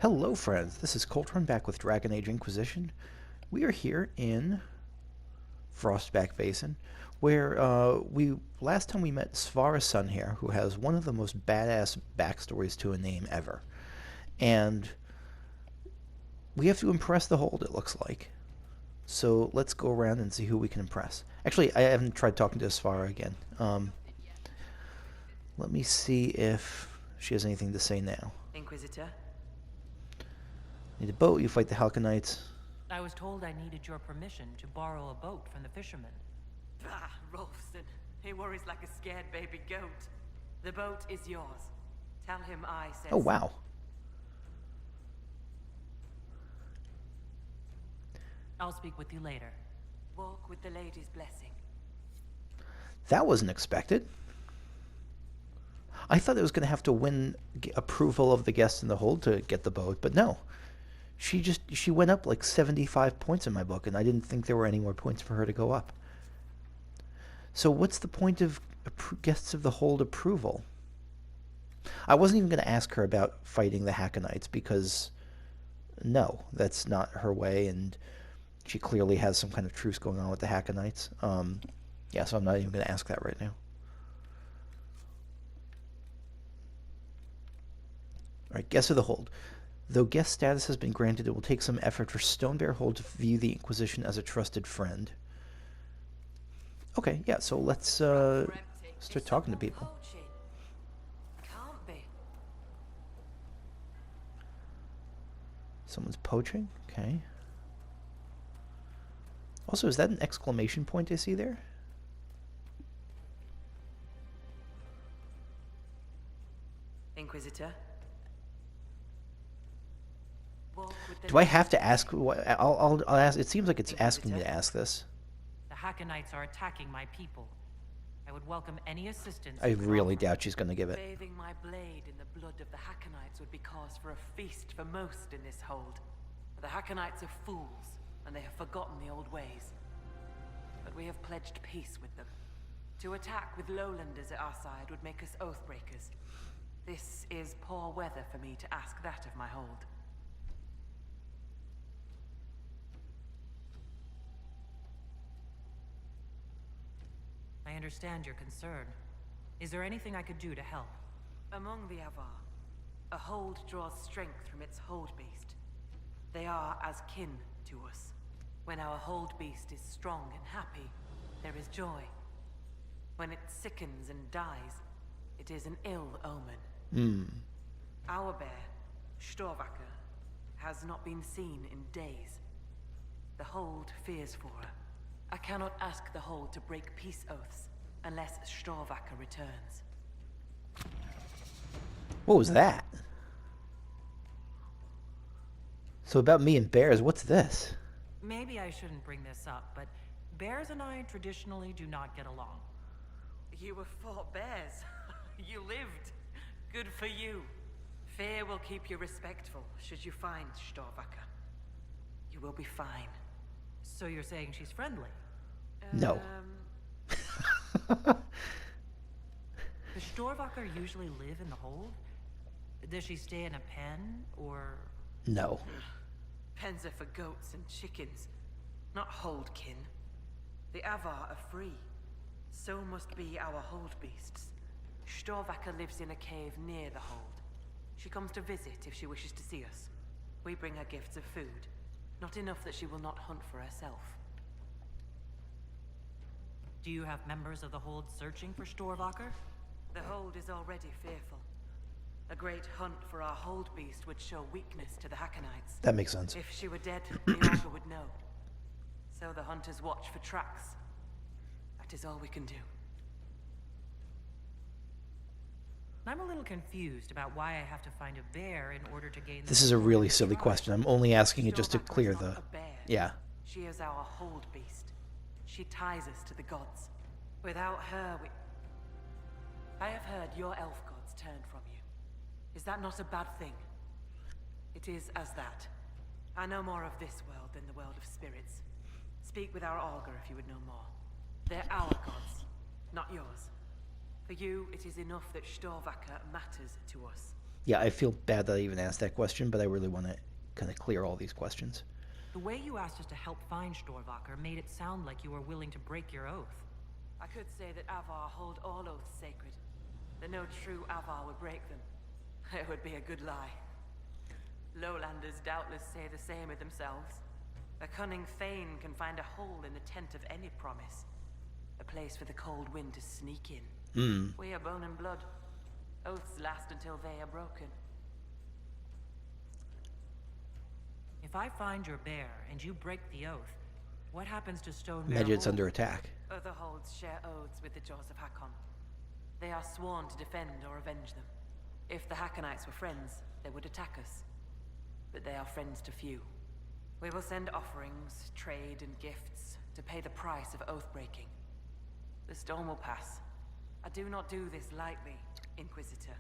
Hello friends, this is Coltron back with Dragon Age Inquisition. We are here in Frostback Basin, where last time we met Svara's son here, who has one of the most badass backstories to a name ever. And we have to impress the hold, it looks like. So let's go around and see who we can impress. Actually, I haven't tried talking to Svara again. Let me see if she has anything to say now. Inquisitor? Need a boat, you fight the Hakkonites. I was told I needed your permission to borrow a boat from the fishermen. Bah, Rolfson. He worries like a scared baby goat. The boat is yours. Tell him I said. Oh, wow. I'll speak with you later. Walk with the lady's blessing. That wasn't expected. I thought it was going to have to win approval of the guests in the hold to get the boat, but no. She went up like 75 points in my book, and I didn't think there were any more points for her to go up. So what's the point of guests of the hold approval? I wasn't even going to ask her about fighting the Hakkonites because, no, that's not her way, and she clearly has some kind of truce going on with the Hakkonites. Yeah, so I'm not even going to ask that right now. Alright, guests of the hold. Though guest status has been granted, it will take some effort for Stonebear Hold to view the Inquisition as a trusted friend. Okay, yeah, so let's start talking to people. Can't be. Someone's poaching? Okay. Also, is that an exclamation point I see there? Inquisitor? Do I have to ask? I'll ask. It seems like it's asking me to ask this. The Hakkonites are attacking my people. I would welcome any assistance. I really doubt she's going to give it. Bathing my blade in the blood of the Hakkonites would be cause for a feast for most in this hold. The Hakkonites are fools, and they have forgotten the old ways. But we have pledged peace with them. To attack with lowlanders at our side would make us oathbreakers. This is poor weather for me to ask that of my hold. I understand your concern. Is there anything I could do to help? Among the Avvar, a hold draws strength from its hold beast. They are as kin to us. When our hold beast is strong and happy, there is joy. When it sickens and dies, it is an ill omen. Our bear, Storvacker, has not been seen in days. The hold fears for her. I cannot ask the hold to break peace oaths unless Storvacker returns. What was that? So about me and bears, what's this? Maybe I shouldn't bring this up, but bears and I traditionally do not get along. You have fought bears. You lived. Good for you. Fear will keep you respectful should you find Storvacker. You will be fine. So you're saying she's friendly? No. Does Storvacker usually live in the hold? Does she stay in a pen, or...? No. Pens are for goats and chickens, not holdkin. The Avvar are free. So must be our hold beasts. Storvacker lives in a cave near the hold. She comes to visit if she wishes to see us. We bring her gifts of food. Not enough that she will not hunt for herself. Do you have members of the hold searching for Storvacker? The hold is already fearful. A great hunt for our hold beast would show weakness to the Hakkonites. That makes sense. If she were dead, the Augur would know. So the hunters watch for tracks. That is all we can do. I'm a little confused about why I have to find a bear in order to gain... This is a really silly question. I'm only asking it just to Storvacker clear is the... not a bear. Yeah. She is our hold beast. She ties us to the gods. Without her, we... I have heard your elf gods turned from you. Is that not a bad thing? It is as that. I know more of this world than the world of spirits. Speak with our Augur if you would know more. They're our gods, not yours. For you, it is enough that Storvacker matters to us. Yeah, I feel bad that I even asked that question, but I really want to kind of clear all these questions. The way you asked us to help find Storvaker made it sound like you were willing to break your oath. I could say that Avvar hold all oaths sacred, that no true Avvar would break them. It would be a good lie. Lowlanders doubtless say the same of themselves. A cunning Thane can find a hole in the tent of any promise. A place for the cold wind to sneak in. We are bone and blood. Oaths last until they are broken. If I find your bear and you break the oath, what happens to Stone Bear Imagine it's Hold? under attack. Other holds share oaths with the Jaws of Hakkon. They are sworn to defend or avenge them. If the Hakkonites were friends, they would attack us. But they are friends to few. We will send offerings, trade, and gifts to pay the price of oath-breaking. The storm will pass. I do not do this lightly, Inquisitor.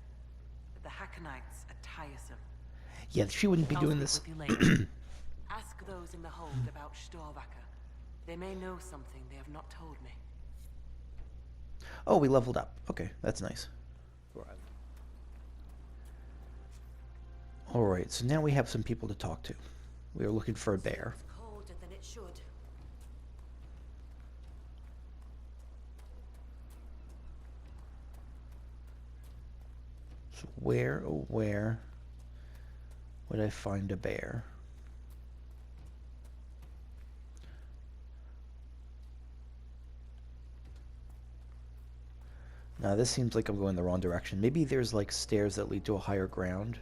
But the Hakkonites are tiresome. Yeah, she wouldn't be I'll doing speak this. with you later. Ask those in the hold about Storvaker. They may know something they have not told me. Oh, we leveled up. Okay, that's nice. Alright, so now we have some people to talk to. We are looking for a bear. It's colder than it should. So where, oh where would I find a bear? Now this seems like I'm going the wrong direction. Maybe there's like stairs that lead to a higher ground.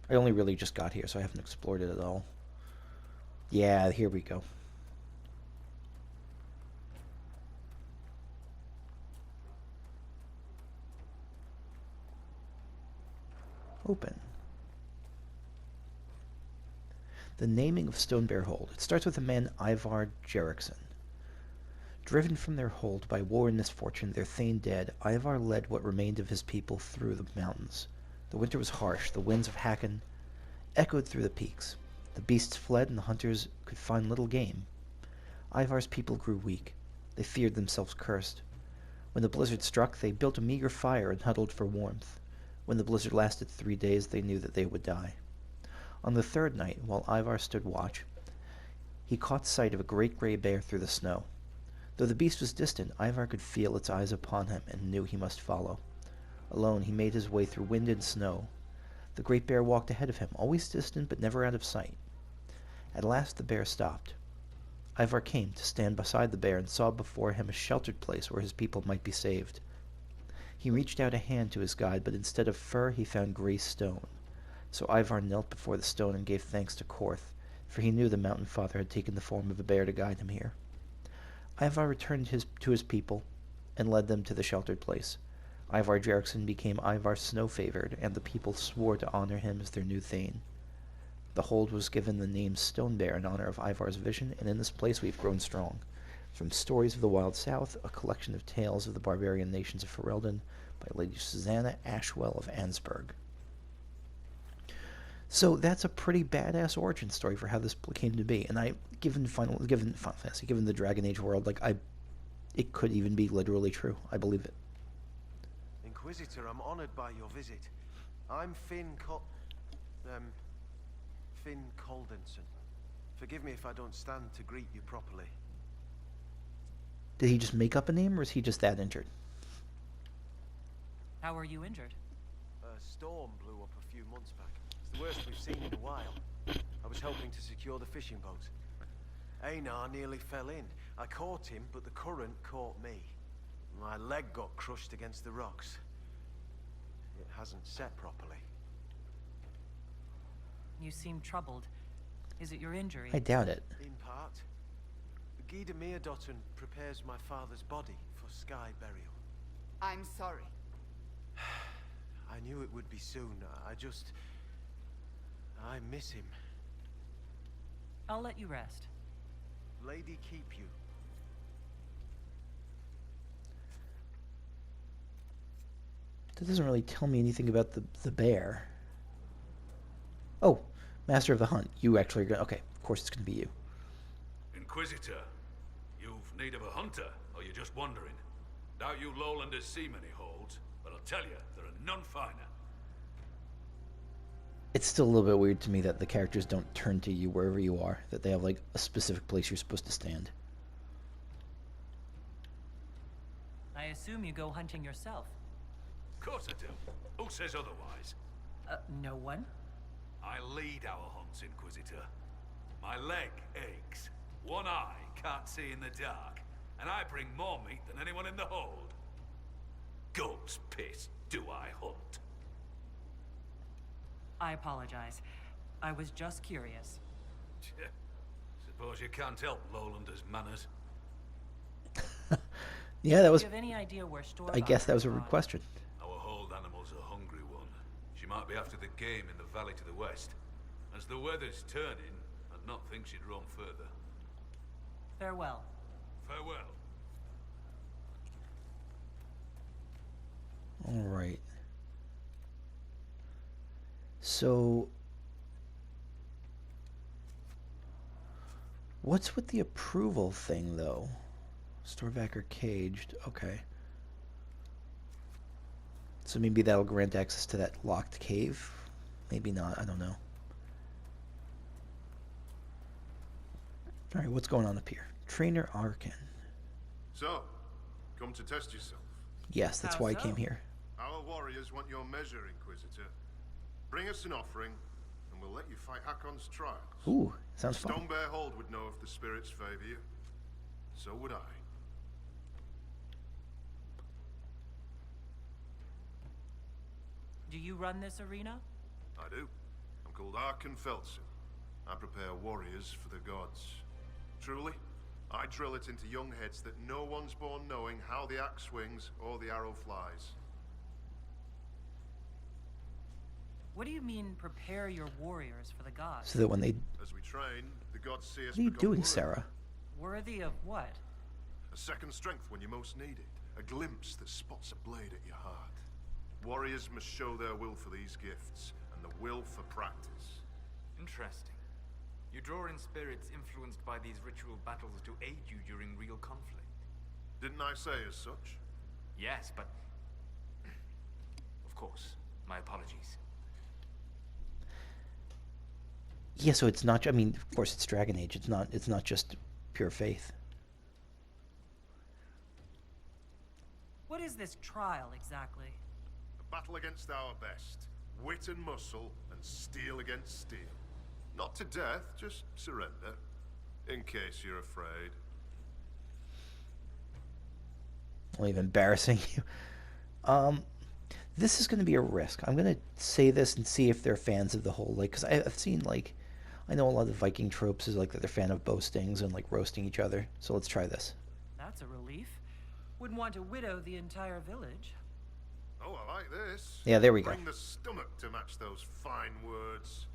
I only really just got here, so I haven't explored it at all. Yeah, here we go. Open. The naming of Stone Bear Hold. It starts with the man Avvar Jerickson. Driven from their hold by war and misfortune, their thane dead, Avvar led what remained of his people through the mountains. The winter was harsh. The winds of Hakkon echoed through the peaks. The beasts fled, and the hunters could find little game. Ivar's people grew weak. They feared themselves cursed. When the blizzard struck, they built a meager fire and huddled for warmth. When the blizzard lasted 3 days, they knew that they would die. On the third night, while Avvar stood watch, he caught sight of a great gray bear through the snow. Though the beast was distant, Avvar could feel its eyes upon him and knew he must follow. Alone, he made his way through wind and snow. The great bear walked ahead of him, always distant but never out of sight. At last the bear stopped. Avvar came to stand beside the bear and saw before him a sheltered place where his people might be saved. He reached out a hand to his guide, but instead of fur he found gray stone. So Avvar knelt before the stone and gave thanks to Korth, for he knew the Mountain Father had taken the form of a bear to guide him here. Avvar returned to his people and led them to the sheltered place. Avvar Jerickson became Ivar's snow-favored, and the people swore to honor him as their new thane. The hold was given the name Stone Bear in honor of Ivar's vision, and in this place we've grown strong. From Stories of the Wild South, a collection of tales of the barbarian nations of Ferelden, by Lady Susanna Ashwell of Ansburg. So that's a pretty badass origin story for how this came to be. And given Final Fantasy, given the Dragon Age world, it could even be literally true. I believe it. Inquisitor, I'm honored by your visit. I'm Finn Coldenson. Forgive me if I don't stand to greet you properly. Did he just make up a name, or is he just that injured? How are you injured? A storm blew up a few months back. It's the worst we've seen in a while. I was helping to secure the fishing boat. Einar nearly fell in. I caught him, but the current caught me. My leg got crushed against the rocks. It hasn't set properly. You seem troubled. Is it your injury? I doubt it. In part. Gida Meerdotten prepares my father's body for sky burial. I'm sorry. I knew it would be soon. I miss him. I'll let you rest. Lady keep you. That doesn't really tell me anything about the bear. Oh, Master of the Hunt. You actually are going to... Okay, of course it's going to be you. Inquisitor, you've need of a hunter, or you're just wandering? Doubt you lowlanders see many holds. but I'll tell you, there are none finer. It's still a little bit weird to me that the characters don't turn to you wherever you are, that they have like a specific place you're supposed to stand. I assume you go hunting yourself. Of course I do. Who says otherwise? No one? I lead our hunts, Inquisitor. My leg aches. One eye can't see in the dark. And I bring more meat than anyone in the hold. Goat's piss do I hunt. I apologize. I was just curious. Suppose you can't help Lowlanders' manners. Yeah, that was... Do you have any idea where I guess that was a Stormbaugh rude question. Our hold animal's a hungry one. She might be after the game in the valley to the west. As the weather's turning, I'd not think she'd roam further. Farewell. Farewell. All right. So, what's with the approval thing, though? Storvacker caged. Okay. So maybe that'll grant access to that locked cave? Maybe not. I don't know. All right, what's going on up here? Trainer Arkin. So, come to test yourself. Yes, that's How why I so? came here. Our warriors want your measure, Inquisitor. Bring us an offering, and we'll let you fight Hakkon's trials. Ooh, sounds fun. Stonebear Hold would know if the spirits favor you. So would I. Do you run this arena? I do. I'm called Hakkon Felsen. I prepare warriors for the gods. Truly, I drill it into young heads that no one's born knowing how the axe swings or the arrow flies. What do you mean, prepare your warriors for the gods? So that when they... As we train, the gods see us What are you become doing, worthy. Sarah? Worthy of what? A second strength when you most need it. A glimpse that spots a blade at your heart. Warriors must show their will for these gifts, and the will for practice. Interesting. You draw in spirits influenced by these ritual battles to aid you during real conflict. Didn't I say as such? Yes, but... Of course. My apologies. Yeah, so it's not... I mean, of course, it's Dragon Age. It's not just pure faith. What is this trial, exactly? A battle against our best. Wit and muscle, and steel against steel. Not to death, just surrender. In case you're afraid. Well, even embarrassing you. This is going to be a risk. I'm going to say this and see if they're fans of the whole, like, because I've seen, like, I know a lot of the Viking tropes is like that they're fan of boastings and like roasting each other. So let's try this. That's a relief. Wouldn't want to widow the entire village. Oh, I like this. Yeah, there we go. Bring the stomach to match those fine words.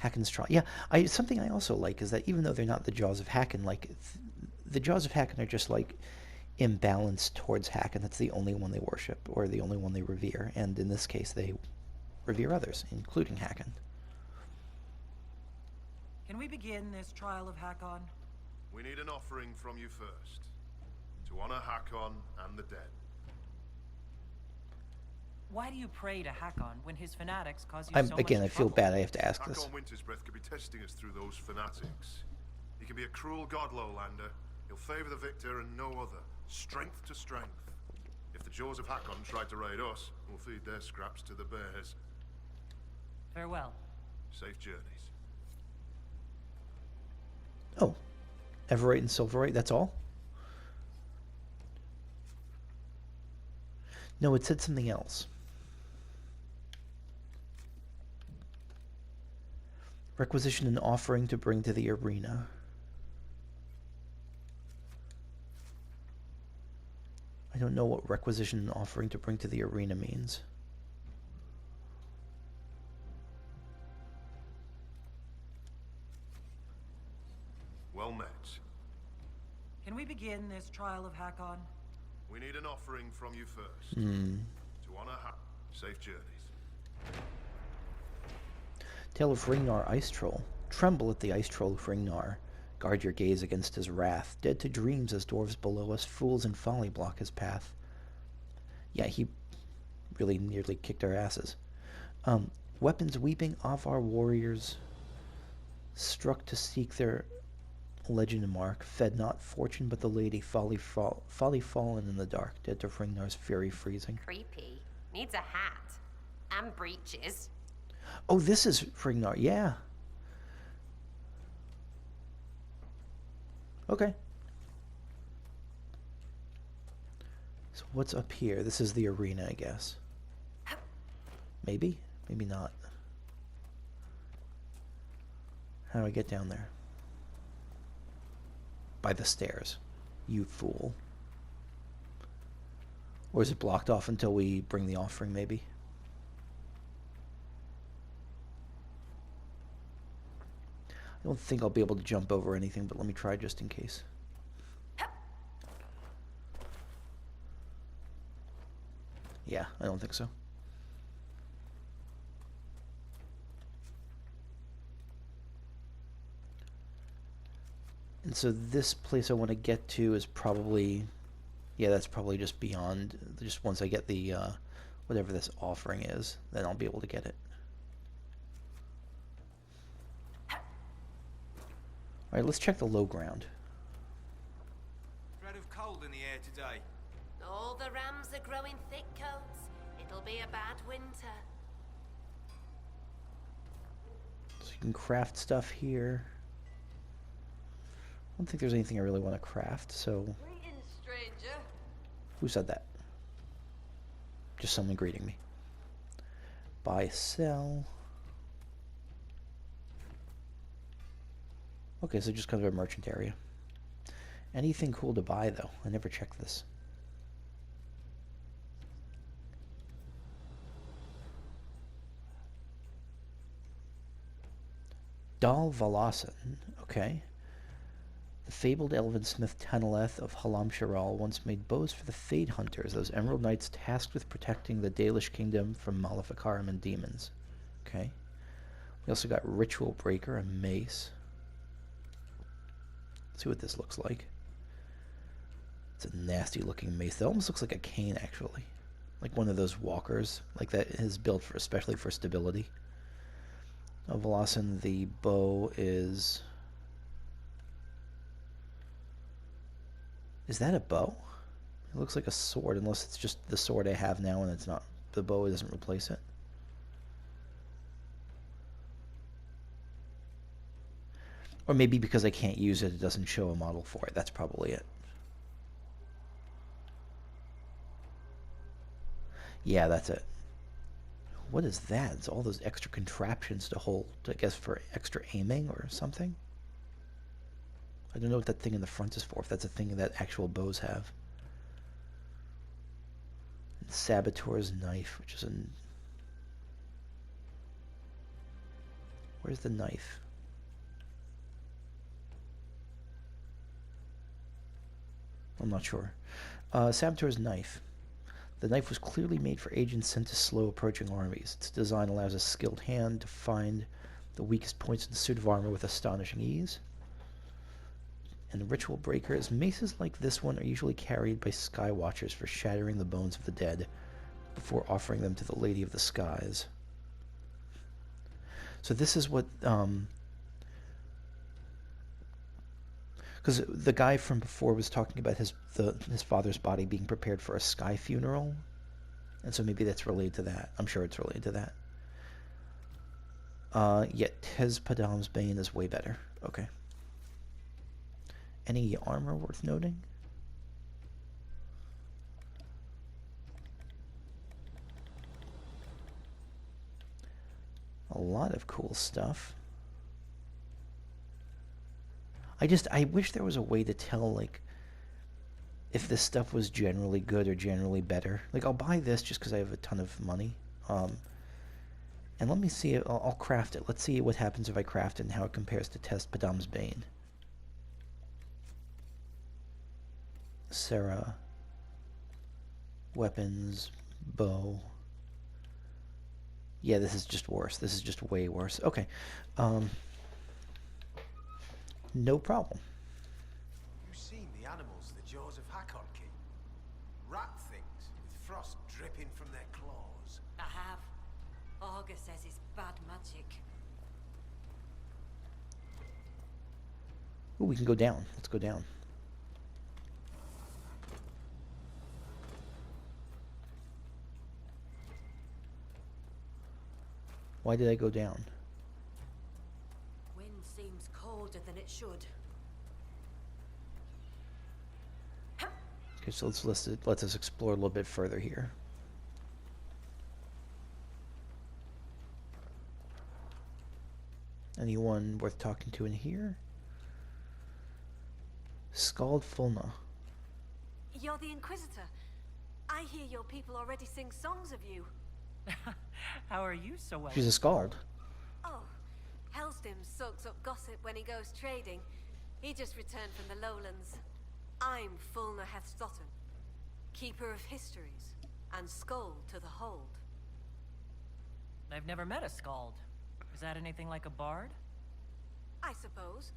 Hakkon's trial. Yeah, something I also like is that even though they're not the Jaws of Hakkon, like the Jaws of Hakkon are just like imbalanced towards Hakkon. That's the only one they worship or the only one they revere, and in this case they revere others, including Hakkon. Can we begin this trial of Hakkon? We need an offering from you first. To honor Hakkon and the dead. Why do you pray to Hakkon when his fanatics cause you so much Again, I feel trouble? bad I have to ask this. Hakkon Winter's Breath could be testing us through those fanatics. He can be a cruel god, Lowlander. He'll favor the victor and no other. Strength to strength. If the jaws of Hakkon tried to raid us, we'll feed their scraps to the bears. Farewell. Safe journeys. Oh, Everite and Silverite, that's all? No, it said something else. Requisition an offering to bring to the arena. I don't know what requisition an offering to bring to the arena means. Well met. Can we begin this trial of Hakkon? We need an offering from you first. Hmm. To honor safe journeys. Tale of Ringnar Ice Troll. Tremble at the Ice Troll of Ringnar. Guard your gaze against his wrath. Dead to dreams as dwarves below us, fools and folly block his path. Yeah, he really nearly kicked our asses. Weapons weeping Avvar warriors struck to seek their legend mark, fed not fortune but the lady, folly fallen in the dark, dead to Hringnar's fury freezing. Creepy. Needs a hat. And breeches. Oh, this is Hringnar, yeah. Okay. So what's up here? This is the arena, I guess. Maybe? Maybe not. How do I get down there? By the stairs. You fool. Or is it blocked off until we bring the offering, maybe? I don't think I'll be able to jump over anything, but let me try just in case. Yeah, I don't think so. And so this place I want to get to is probably... Yeah, that's probably just beyond... Just once I get the... whatever this offering is, then I'll be able to get it. Alright, let's check the low ground. Threat of cold in the air today. All the rams are growing thick coats. It'll be a bad winter. So you can craft stuff here. I don't think there's anything I really want to craft, so... Greetings, stranger. Who said that? Just someone greeting me. Buy, sell... Okay, so just kind of a merchant area. Anything cool to buy, though? I never checked this. Dal Valasan. Okay. The fabled elven smith Tanaleth of Halam Shiral once made bows for the Fade Hunters, those emerald knights tasked with protecting the Dalish kingdom from Maleficarum and demons. Okay. We also got Ritual Breaker, a mace. Let's see what this looks like. It's a nasty looking mace. That almost looks like a cane, actually. Like one of those walkers, like that is built for, especially for stability. Valasan, the bow is... Is that a bow? It looks like a sword, unless it's just the sword I have now and it's not. The bow doesn't replace it. Or maybe because I can't use it, it doesn't show a model for it. That's probably it. Yeah, that's it. What is that? It's all those extra contraptions to hold, I guess, for extra aiming or something? I don't know what that thing in the front is for, if that's a thing that actual bows have. And Saboteur's knife, which is an... Where's the knife? I'm not sure. Saboteur's knife. The knife was clearly made for agents sent to slow approaching armies. Its design allows a skilled hand to find the weakest points in the suit of armor with astonishing ease. And the Ritual Breakers. Maces like this one are usually carried by sky watchers for shattering the bones of the dead before offering them to the Lady of the Skies. So this is what... Because the guy from before was talking about his father's body being prepared for a sky funeral. And so maybe that's related to that. I'm sure it's related to that. Yet Tez Padam's Bane is way better. Okay. Any armor worth noting? A lot of cool stuff. I wish there was a way to tell, like, if this stuff was generally good or generally better. Like, I'll buy this just because I have a ton of money. And let me see, I'll craft it. Let's see what happens if I craft it and how it compares to Test Padam's Bane. Sarah. Weapons. Bow. Yeah, this is just worse. This is just way worse. Okay. No problem. You seen the animals the jaws of Hakkon keep? Rat things with frost dripping from their claws. I have. Augur says it's bad magic. Ooh, we can go down. Let's go down. Why did I go down? Wind seems colder than it should. Okay, so let us explore a little bit further here. Anyone worth talking to in here? Skald Fulna. You're the Inquisitor. I hear your people already sing songs of you. How are you so well? She's a skald. Oh, Helstim soaks up gossip when he goes trading. He just returned from the lowlands. I'm Fulna Hethstotten, keeper of histories, and Skald to the hold. I've never met a Skald. Is that anything like a bard? I suppose.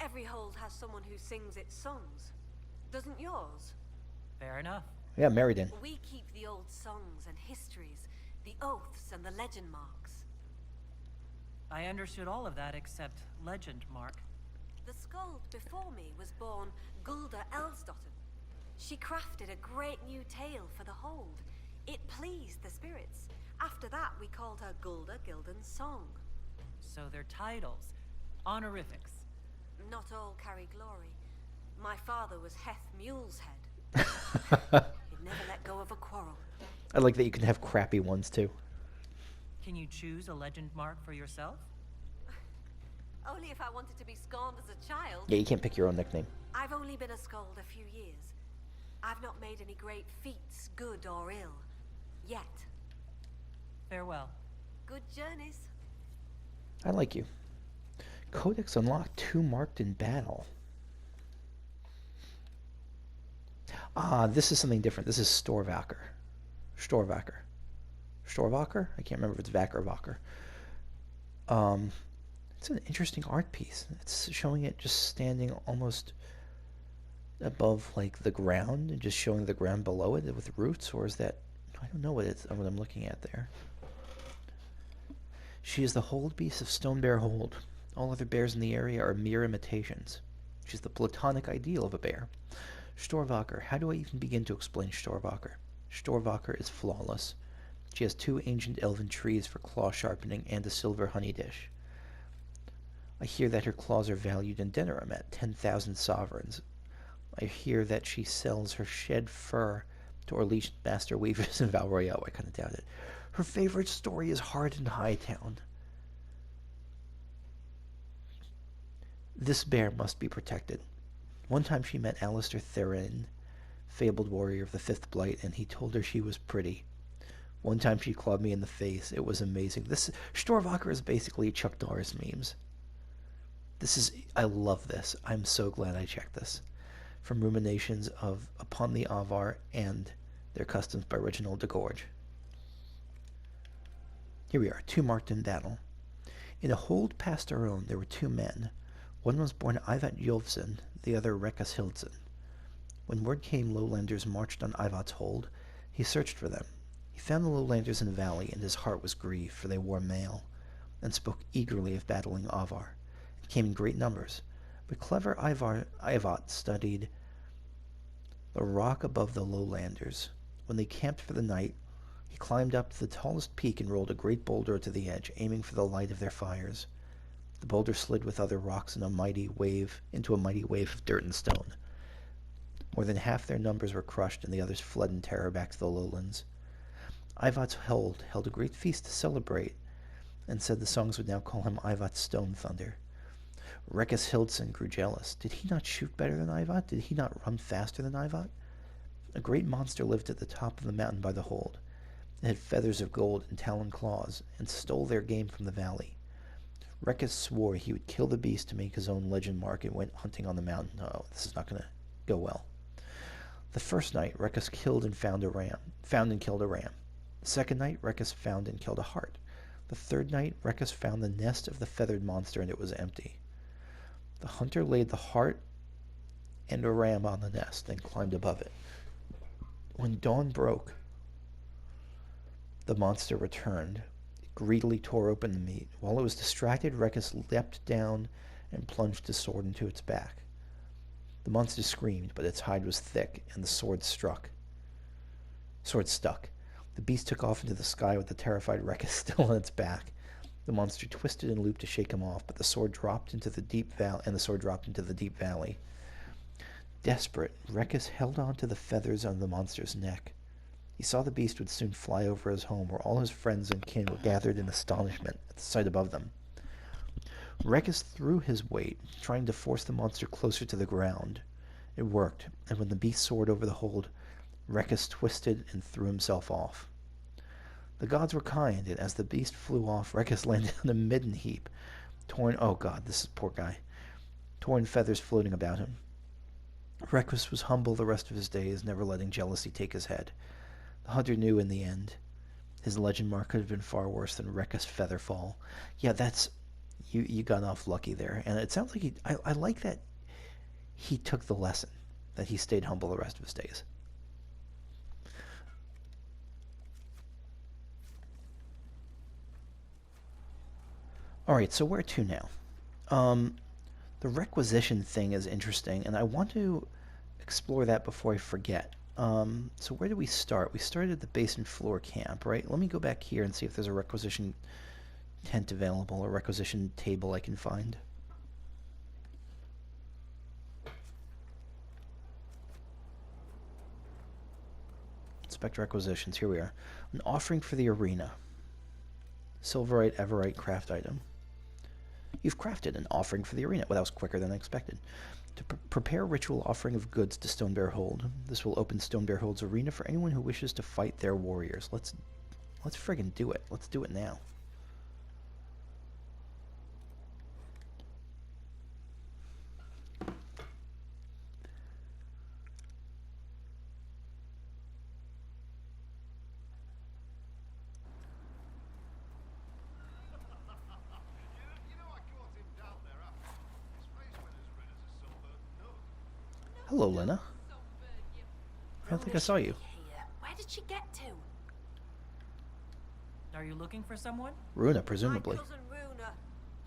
Every hold has someone who sings its songs. Doesn't yours? Fair enough. Yeah, Meriden. We keep the old songs and histories, the oaths and the legend marks. I understood all of that except legend mark. The Skald before me was born Gulda Elsdotten. She crafted a great new tale for the hold. It pleased the spirits. After that, we called her Gulda Gildan's Song. So they're titles, honorifics. Not all carry glory. My father was Heth Mule's Head. He'd never let go of a quarrel. I like that you can have crappy ones too. Can you choose a legend mark for yourself? Only if I wanted to be scorned as a child. Yeah, you can't pick your own nickname. I've only been a Skald a few years. I've not made any great feats, good or ill. Yet. Farewell. Good journeys. I like you. Codex unlocked 2 marked in battle. Ah, this is something different. This is Storvaker. Storvaker. Storvaker? I can't remember if it's Vacker or Vaker. It's an interesting art piece. It's showing it just standing almost above like the ground and just showing the ground below it with roots, or is that, I don't know what I'm looking at there. She is the hold beast of Stone Bear Hold. All other bears in the area are mere imitations. She's the platonic ideal of a bear. Storvaker. How do I even begin to explain Storvaker? Storvaker is flawless. She has 2 ancient elven trees for claw sharpening and a silver honey dish. I hear that her claws are valued in Denerim at 10,000 sovereigns. I hear that she sells her shed fur to our leashed master weavers in Val Royale. I kind of doubt it. Her favorite story is Hard in Hightown. This bear must be protected. One time she met Alistair Therin, fabled warrior of the 5th Blight, and he told her she was pretty. One time she clawed me in the face. It was amazing. This Storvaker is basically Chuck Norris memes. I love this. I'm so glad I checked this. From Ruminations of Upon the Avvar and Their Customs by Reginald de Gorge. Here we are, 2 marked in battle. In a hold past our own, there were 2 men. One was born Ivat Yolfson, the other Rekas Hildson. When word came Lowlanders marched on Ivat's hold, he searched for them. He found the Lowlanders in the valley, and his heart was grieved, for they wore mail, and spoke eagerly of battling Avvar. It came in great numbers, but clever Ivat studied the rock above the Lowlanders. When they camped for the night, he climbed up to the tallest peak and rolled a great boulder to the edge, aiming for the light of their fires. The boulder slid with other rocks into a mighty wave of dirt and stone. More than half their numbers were crushed, and the others fled in terror back to the lowlands. Ivat's hold held a great feast to celebrate, and said the songs would now call him Ivat's Stone Thunder. Rekas Hildson grew jealous. Did he not shoot better than Ivat? Did he not run faster than Ivat? A great monster lived at the top of the mountain by the hold. It had feathers of gold and talon claws, and stole their game from the valley. Rekas swore he would kill the beast to make his own legend mark and went hunting on the mountain. Oh, this is not going to go well. The first night, Rekas killed and killed a ram. The second night, Rekas found and killed a hart. The third night, Rekas found the nest of the feathered monster, and it was empty. The hunter laid the heart and a ram on the nest and climbed above it. When dawn broke, the monster returned. It greedily tore open the meat. While it was distracted, Rekus leapt down and plunged his sword into its back. The monster screamed, but its hide was thick, and the sword stuck. The beast took off into the sky with the terrified Rekus still on its back. The monster twisted and looped to shake him off, but the sword dropped into the deep valley. Desperate, Rekus held on to the feathers on the monster's neck. He saw the beast would soon fly over his home, where all his friends and kin were gathered in astonishment at the sight above them. Rekus threw his weight, trying to force the monster closer to the ground. It worked, and when the beast soared over the hold, Rekus twisted and threw himself off. The gods were kind, and as the beast flew off, Rekus landed on a midden heap. Torn feathers floating about him. Rekus was humble the rest of his days, never letting jealousy take his head. The hunter knew in the end his legend mark could have been far worse than Rekus' featherfall. Yeah, that's... You got off lucky there. And it sounds like I like that he took the lesson, that he stayed humble the rest of his days. Alright, so where to now? The requisition thing is interesting, and I want to explore that before I forget. So where did we start? We started at the basement floor camp, right? Let me go back here and see if there's a requisition tent available, a requisition table I can find. Inspect requisitions. Here we are. An offering for the arena. Silverite, Everite craft item. You've crafted an offering for the arena. Well, that was quicker than I expected. To prepare a ritual offering of goods to Stonebear Hold. This will open Stonebear Hold's arena for anyone who wishes to fight their warriors. Let's friggin' do it. Let's do it now. Hello, Lena. I don't think I saw you. Where did she get to? Are you looking for someone? Runa, presumably. My cousin Runa.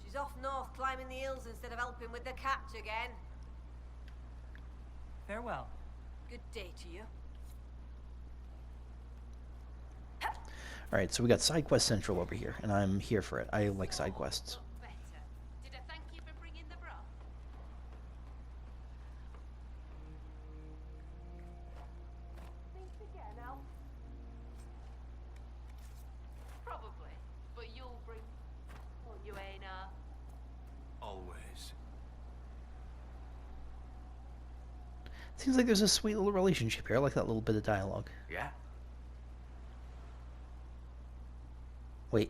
She's off north climbing the hills instead of helping with the catch again. Farewell. Good day to you. Alright, so we got Side Quest Central over here, and I'm here for it. I like side quests. Did I thank you for bringing the broth? Thanks again, Al. Probably, but you'll bring what you ain't Always. Seems like there's a sweet little relationship here. I like that little bit of dialogue. Yeah? Wait.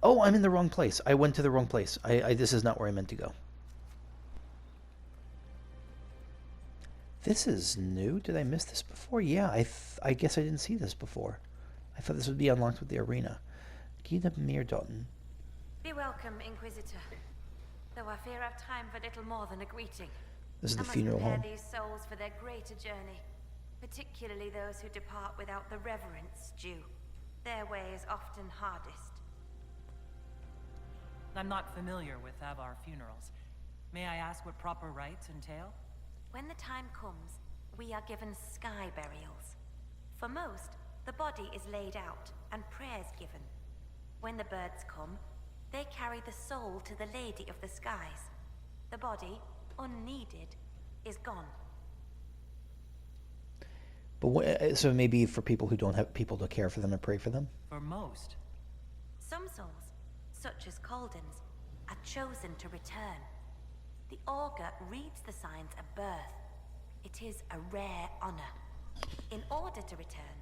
Oh, I'm in the wrong place. I went to the wrong place. This is not where I meant to go. This is new. Did I miss this before? Yeah, I guess I didn't see this before. I thought this would be unlocked with the arena. Gina Meerdotton. Be welcome, Inquisitor. Though I fear I've time for little more than a greeting. This is the I must funeral prepare home. these souls for their greater journey, particularly those who depart without the reverence due. Their way is often hardest. I'm not familiar with Avvar funerals. May I ask what proper rites entail? When the time comes, we are given sky burials. For most, the body is laid out and prayers given. When the birds come, they carry the soul to the Lady of the Skies. The body, unneeded, is gone. But so maybe for people who don't have people to care for them and pray for them? For most. Some souls, such as Calden's, are chosen to return. The augur reads the signs of birth. It is a rare honor. In order to return,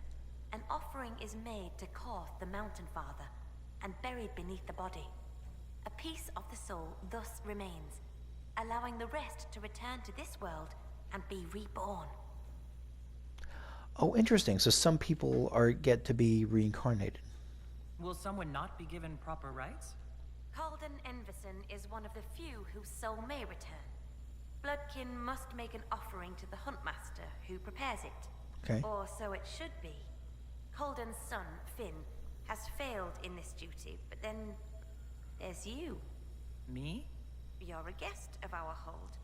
an offering is made to Korth the Mountain Father and buried beneath the body. A piece of the soul thus remains, allowing the rest to return to this world and be reborn. Oh, interesting. So some people get to be reincarnated. Will someone not be given proper rites? Calden Enverson is one of the few whose soul may return. Bloodkin must make an offering to the Huntmaster, who prepares it. Okay. Or so it should be. Calden's son, Finn, has failed in this duty, but then there's you. Me? You're a guest of our hold.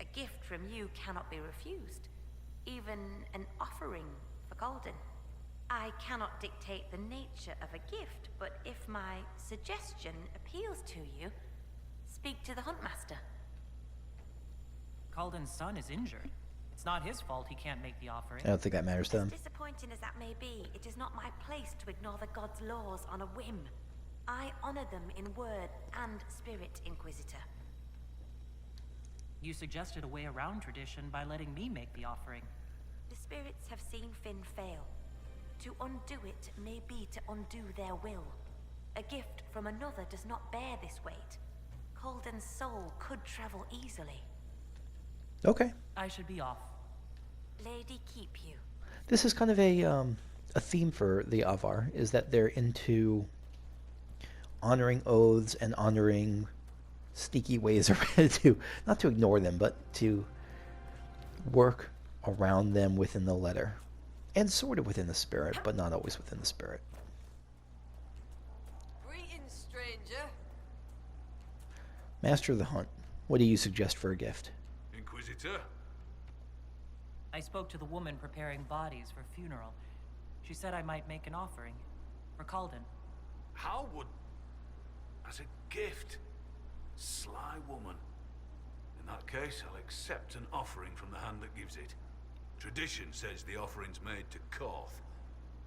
A gift from you cannot be refused. Even an offering for Calden. I cannot dictate the nature of a gift, but if my suggestion appeals to you, speak to the Huntmaster. Calden's son is injured. It's not his fault he can't make the offering. I don't think that matters to As them. disappointing as that may be, it is not my place to ignore the gods' laws on a whim. I honor them in word and spirit, Inquisitor. You suggested a way around tradition by letting me make the offering. The spirits have seen Finn fail. To undo it may be to undo their will. A gift from another does not bear this weight. Calden's soul could travel easily. Okay. I should be off. Lady keep you. This is kind of a theme for the Avvar, is that they're into honoring oaths and honoring sneaky ways to, not to ignore them, but to work around them within the letter. And sort of within the spirit, but not always within the spirit. Greetings, stranger. Master of the Hunt, what do you suggest for a gift? Inquisitor? I spoke to the woman preparing bodies for funeral. She said I might make an offering for Calden. How would... as a gift? Sly woman. In that case, I'll accept an offering from the hand that gives it. Tradition says the offering's made to Korth.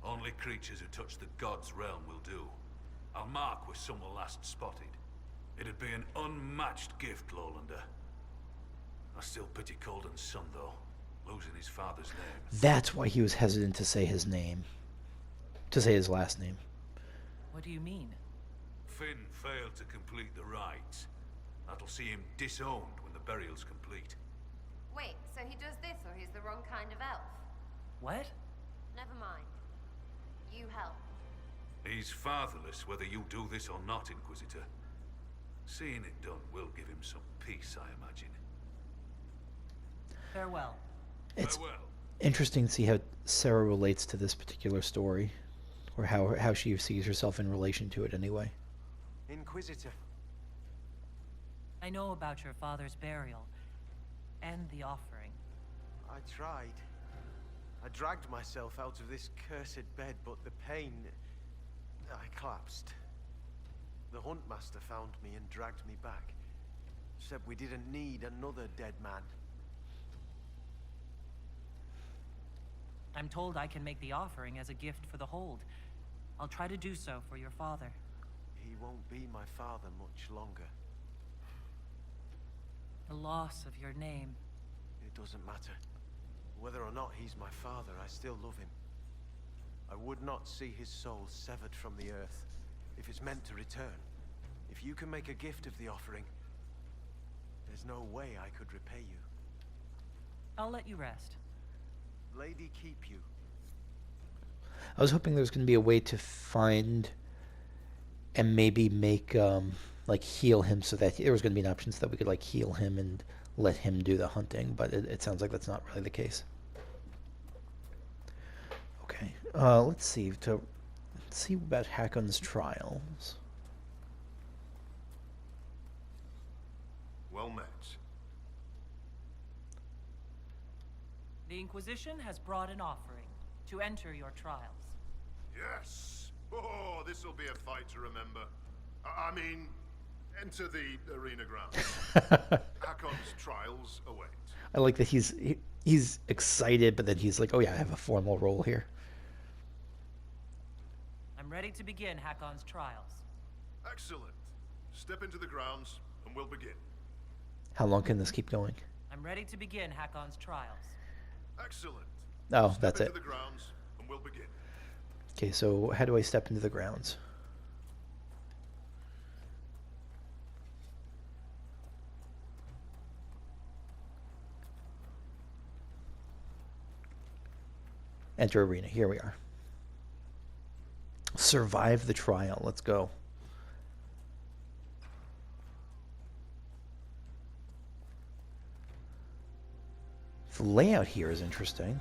Only creatures who touch the gods' realm will do. I'll mark where some were last spotted. It'd be an unmatched gift, Lowlander. I still pity Calden's son, though, losing his father's name. That's why he was hesitant to say his name. To say his last name. What do you mean? Finn failed to complete the rites. That'll see him disowned when the burial's complete. Wait, so he does this or he's the wrong kind of elf? What? Never mind. You help. He's fatherless whether you do this or not, Inquisitor. Seeing it done will give him some peace, I imagine. Farewell. It's Farewell. interesting to see how Sarah relates to this particular story. Or how she sees herself in relation to it anyway. Inquisitor. I know about your father's burial. And the offering. I tried. I dragged myself out of this cursed bed, but the pain... I collapsed. The Huntmaster found me and dragged me back. Said we didn't need another dead man. I'm told I can make the offering as a gift for the hold. I'll try to do so for your father. He won't be my father much longer. The loss of your name. It doesn't matter. Whether or not he's my father, I still love him. I would not see his soul severed from the earth, if it's meant to return. If you can make a gift of the offering, there's no way I could repay you. I'll let you rest. Lady keep you. I was hoping there was going to be a way to find and maybe make, like, heal him so that there was going to be an option so that we could, like, heal him and let him do the hunting, but it sounds like that's not really the case. Okay, let's see. Let's see about Hakkon's trials. Well met. The Inquisition has brought an offering to enter your trials. Yes! Oh, this'll be a fight to remember. I mean, enter the arena ground. Hakkon's trials await. I like that he's excited, but then he's like, oh yeah, I have a formal role here. I'm ready to begin Hakkon's trials. Excellent. Step into the grounds, and we'll begin. How long can this keep going? I'm ready to begin Hakkon's trials. Excellent. Oh, Step that's into it. the grounds, and we'll begin. Okay, so how do I step into the grounds? Enter arena. Here we are. Survive the trial. Let's go. The layout here is interesting.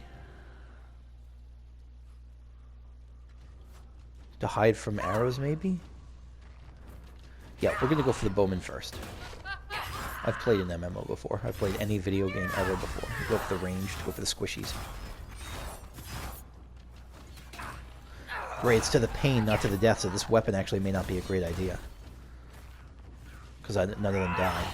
To hide from arrows, maybe? Yeah, we're gonna go for the bowman first. I've played an MMO before. I've played any video game ever before. Go for the range, go for the squishies. Great, it's to the pain, not to the death, so this weapon actually may not be a great idea. Because none of them died.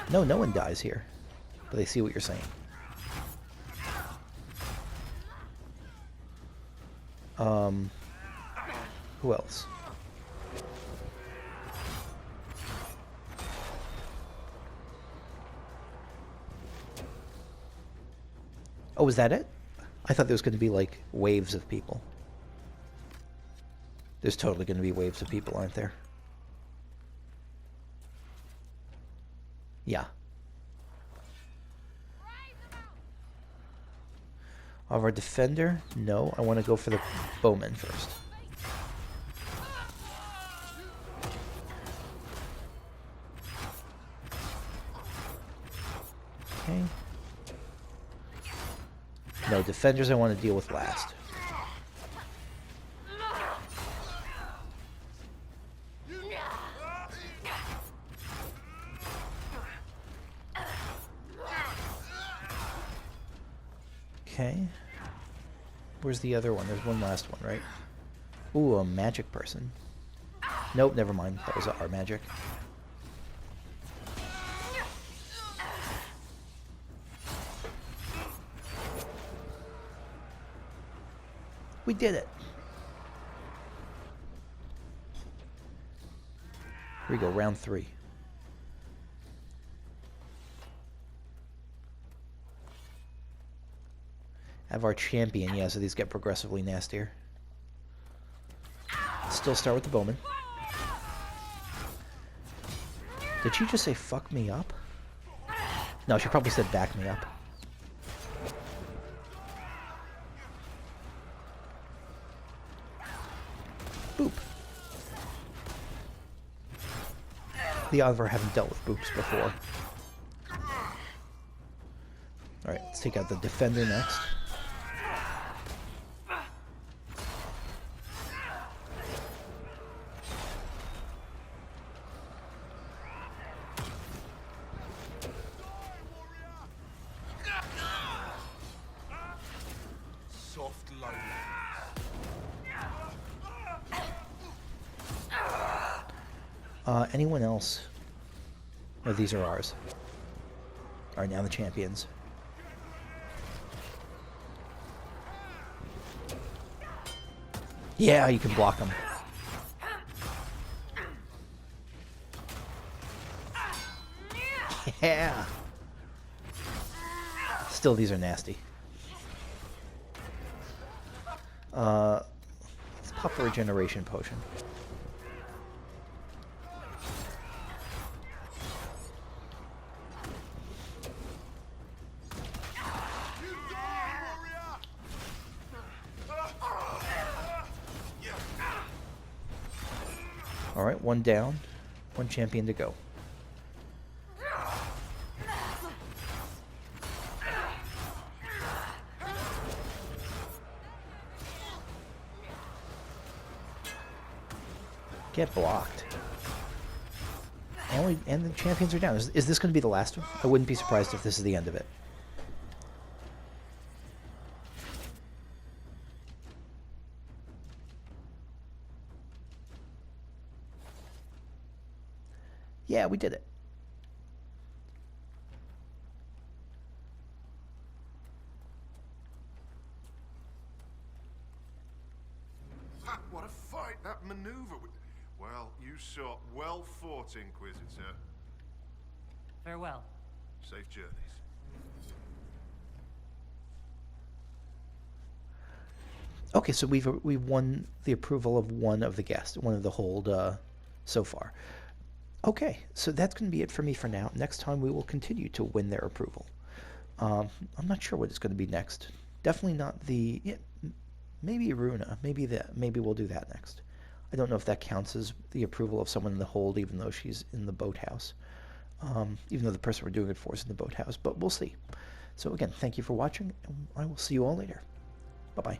No, no one dies here. But they see what you're saying. Who else? Oh, was that it? I thought there was going to be, like, waves of people. There's totally going to be waves of people, aren't there? Yeah. Of our defender? No, I want to go for the bowman first. Okay. No, defenders I want to deal with last. Okay. Where's the other one? There's one last one, right? Ooh, a magic person. Nope, never mind. That was our magic. We did it. Here we go, round 3. Avvar champion, yeah, so these get progressively nastier. Still start with the bowman. Did she just say fuck me up? No, she probably said back me up. Boop. The Avvar haven't dealt with boops before. Alright, let's take out the defender next. Anyone else? No, these are ours. Alright, now the champions. Yeah, you can block them. Yeah! Still, these are nasty. Let's pop a regeneration potion. Alright, one down, one champion to go. Get blocked. And the champions are down. Is this going to be the last one? I wouldn't be surprised if this is the end of it. Yeah, we did it. What a fight! That maneuver. Well, you saw. Well fought, Inquisitor. Farewell. Safe journeys. Okay, so we've won the approval of one of the guests, one of the hold so far. Okay, so that's going to be it for me for now. Next time we will continue to win their approval. I'm not sure what it's going to be next. Definitely not the... Yeah, maybe Runa. Maybe we'll do that next. I don't know if that counts as the approval of someone in the hold, even though she's in the boathouse. Even though the person we're doing it for is in the boathouse. But we'll see. So again, thank you for watching, and I will see you all later. Bye-bye.